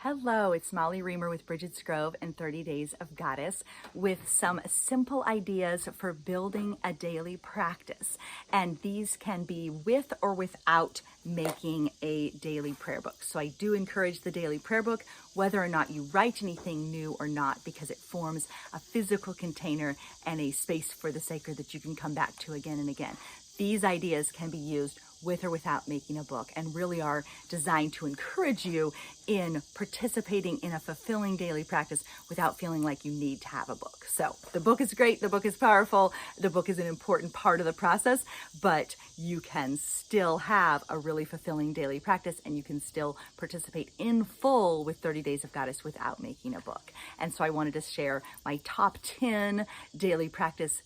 Hello, it's Molly Reamer with Bridget's Grove and 30 Days of Goddess with some simple ideas for building a daily practice. And these can be with or without making a daily prayer book. So I do encourage the daily prayer book, whether or not you write anything new or not, because it forms a physical container and a space for the sacred that you can come back to again and again. These ideas can be used with or without making a book and really are designed to encourage you in participating in a fulfilling daily practice without feeling like you need to have a book. So the book is great, the book is powerful, the book is an important part of the process, but you can still have a really fulfilling daily practice and you can still participate in full with 30 Days of Goddess without making a book. And so I wanted to share my top 10 daily practice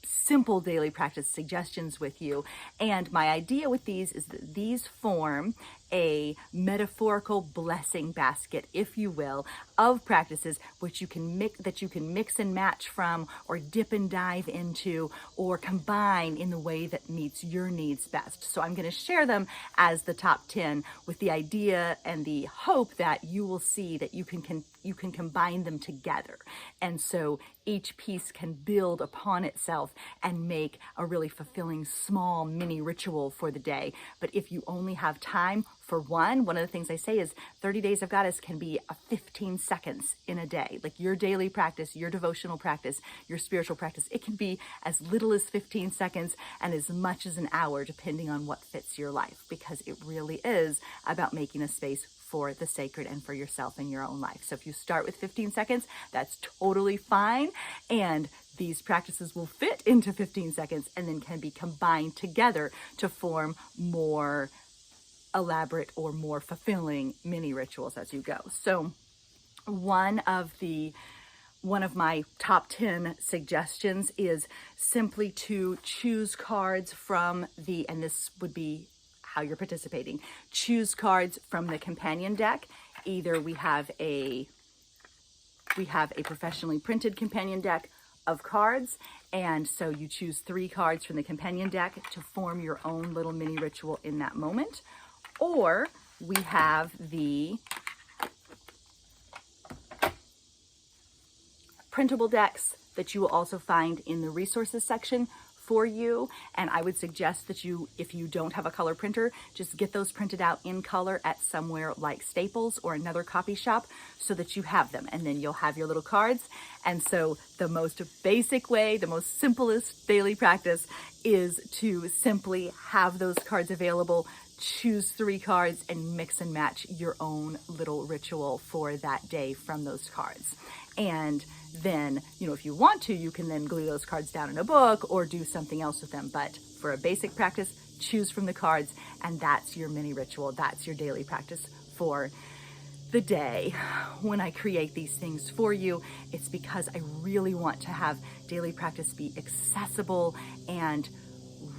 simple daily practice suggestions with you. And my idea with these is that these form a metaphorical blessing basket, if you will, of practices which you can mix and match from, or dip and dive into, or combine in the way that meets your needs best. So I'm going to share them as the top 10 with the idea and the hope that you will see that you can combine them together. And so each piece can build upon itself and make a really fulfilling small mini ritual for the day. But if you only have time for one of the things I say is 30 Days of Goddess can be 15 seconds in a day. Like your daily practice, your devotional practice, your spiritual practice, it can be as little as 15 seconds and as much as an hour, depending on what fits your life, because it really is about making a space for the sacred and for yourself in your own life. So if you start with 15 seconds, that's totally fine. And these practices will fit into 15 seconds and then can be combined together to form more elaborate or more fulfilling mini rituals as you go. So one of my top 10 suggestions is simply to choose cards from and this would be how you're participating. Choose cards from the companion deck. Either we have a professionally printed companion deck of cards, and so you choose 3 cards from the companion deck to form your own little mini ritual in that moment. Or we have the printable decks that you will also find in the resources section for you. And I would suggest that if you don't have a color printer, just get those printed out in color at somewhere like Staples or another copy shop so that you have them, and then you'll have your little cards. And so the most basic way, the most simplest daily practice is to simply have those cards available. Choose 3 cards and mix and match your own little ritual for that day from those cards. And then, if you want to, you can then glue those cards down in a book or do something else with them. But for a basic practice, choose from the cards, and that's your mini ritual. That's your daily practice for the day. When I create these things for you, it's because I really want to have daily practice be accessible and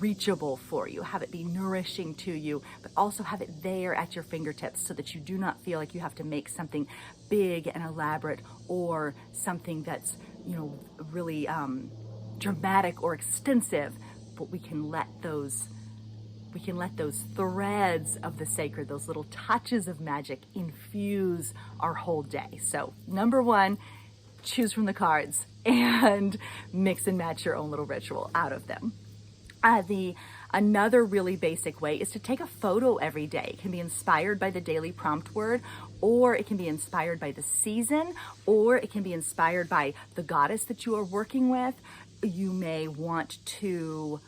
reachable for you, have it be nourishing to you, but also have it there at your fingertips so that you do not feel like you have to make something big and elaborate or something that's, really dramatic or extensive, but we can let those threads of the sacred, those little touches of magic infuse our whole day. So number 1, choose from the cards and mix and match your own little ritual out of them. Another really basic way is to take a photo every day. It can be inspired by the daily prompt word, or it can be inspired by the season, or it can be inspired by the goddess that you are working with. You may want to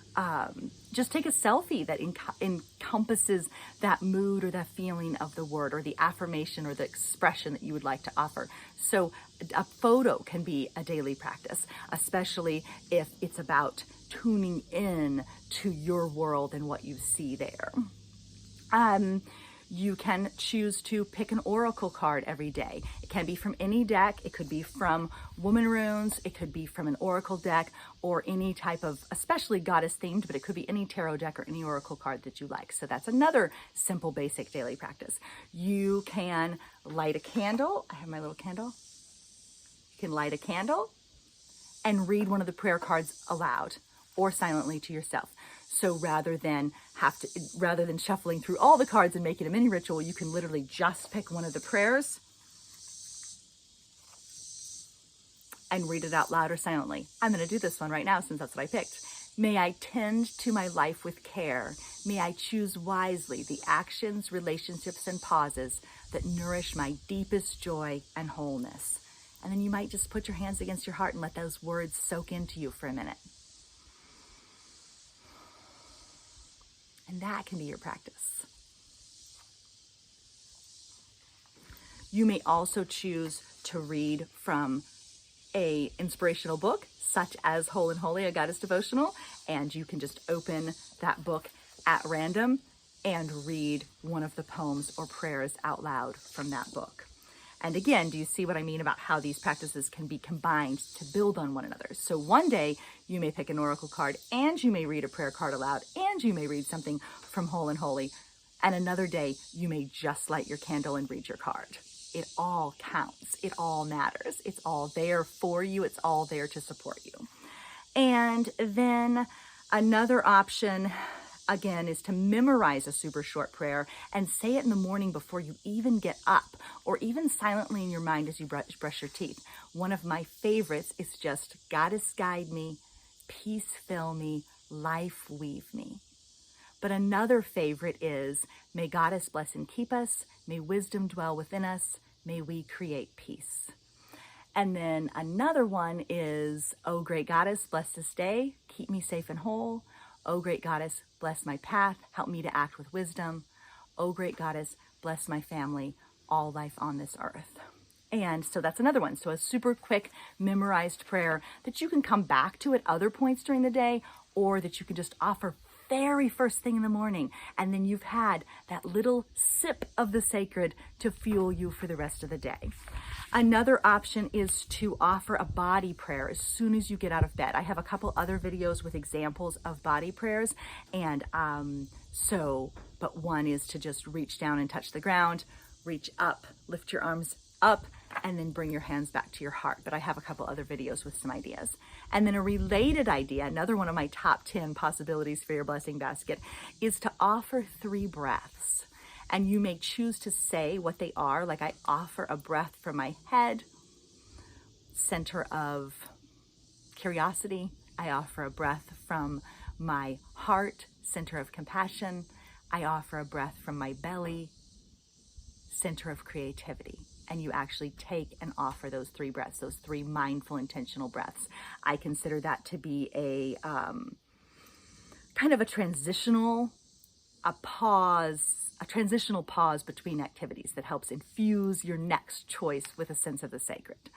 just take a selfie that encompasses that mood or that feeling of the word or the affirmation or the expression that you would like to offer. So a photo can be a daily practice, especially if it's about tuning in to your world and what you see there. You can choose to pick an oracle card every day. It can be from any deck. It could be from Woman Runes. It could be from an oracle deck or any type of, especially goddess themed, but it could be any tarot deck or any oracle card that you like. So that's another simple, basic daily practice. You can light a candle. I have my little candle. You can light a candle and read one of the prayer cards aloud or silently to yourself. So rather than shuffling through all the cards and making a mini ritual, you can literally just pick one of the prayers and read it out loud or silently. I'm going to do this one right now since that's what I picked. May I tend to my life with care. May I choose wisely the actions, relationships, and pauses that nourish my deepest joy and wholeness. And then you might just put your hands against your heart and let those words soak into you for a minute. And that can be your practice. You may also choose to read from an inspirational book, such as Whole and Holy, a Goddess devotional, and you can just open that book at random and read one of the poems or prayers out loud from that book. And again, do you see what I mean about how these practices can be combined to build on one another? So one day you may pick an oracle card and you may read a prayer card aloud and you may read something from Whole and Holy. And another day you may just light your candle and read your card. It all counts. It all matters. It's all there for you. It's all there to support you. And then another option, again, is to memorize a super short prayer and say it in the morning before you even get up, or even silently in your mind as you brush your teeth. One of my favorites is just, Goddess guide me, peace fill me, life weave me. But another favorite is, may Goddess bless and keep us, may wisdom dwell within us, may we create peace. And then another one is, oh great Goddess, bless this day, keep me safe and whole. Oh great Goddess, bless my path, help me to act with wisdom. Oh great Goddess, bless my family, all life on this earth. And so that's another one. So a super quick memorized prayer that you can come back to at other points during the day, or that you can just offer very first thing in the morning. And then you've had that little sip of the sacred to fuel you for the rest of the day. Another option is to offer a body prayer as soon as you get out of bed. I have a couple other videos with examples of body prayers. And but one is to just reach down and touch the ground, reach up, lift your arms up, and then bring your hands back to your heart. But I have a couple other videos with some ideas. And then a related idea, another one of my top 10 possibilities for your blessing basket, is to offer 3 breaths. And you may choose to say what they are, like I offer a breath from my head, center of curiosity. I offer a breath from my heart, center of compassion. I offer a breath from my belly, center of creativity. And you actually take and offer those 3 breaths, those 3 mindful, intentional breaths. I consider that to be a kind of a transitional pause between activities that helps infuse your next choice with a sense of the sacred.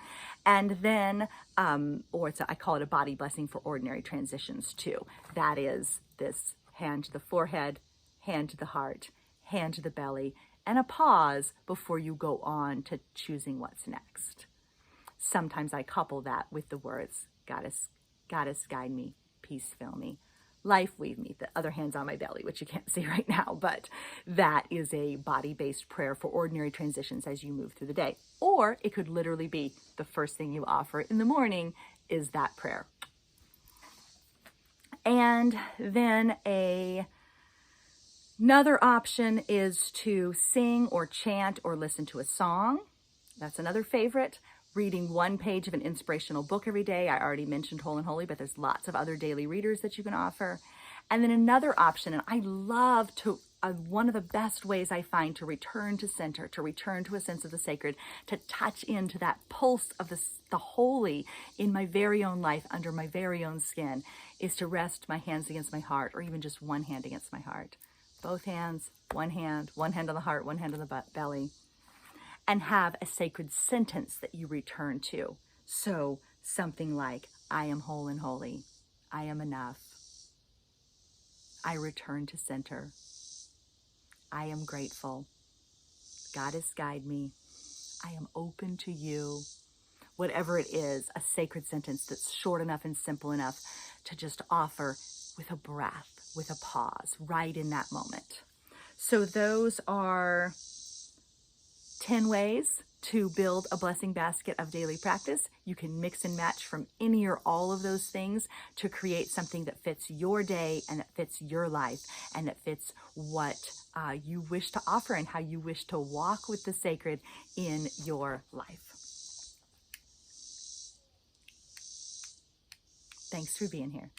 And then, I call it a body blessing for ordinary transitions too. That is this hand to the forehead, hand to the heart, hand to the belly, and a pause before you go on to choosing what's next. Sometimes I couple that with the words, Goddess guide me, peace fill me, life weave me. The other hand's on my belly, which you can't see right now, but that is a body-based prayer for ordinary transitions as you move through the day. Or it could literally be the first thing you offer in the morning is that prayer. And then another option is to sing or chant or listen to a song. That's another favorite. Reading 1 page of an inspirational book every day. I already mentioned Whole and Holy, but there's lots of other daily readers that you can offer. And then another option, and I love to, one of the best ways I find to return to center, to return to a sense of the sacred, to touch into that pulse of the holy in my very own life, under my very own skin, is to rest my hands against my heart, or even just one hand against my heart. Both hands, one hand on the heart, one hand on the belly, and have a sacred sentence that you return to. So something like, I am whole and holy. I am enough. I return to center. I am grateful. Goddess guide me. I am open to you. Whatever it is, a sacred sentence that's short enough and simple enough to just offer with a breath, with a pause, right in that moment. So those are 10 ways to build a blessing basket of daily practice. You can mix and match from any or all of those things to create something that fits your day and that fits your life and that fits what you wish to offer and how you wish to walk with the sacred in your life. Thanks for being here.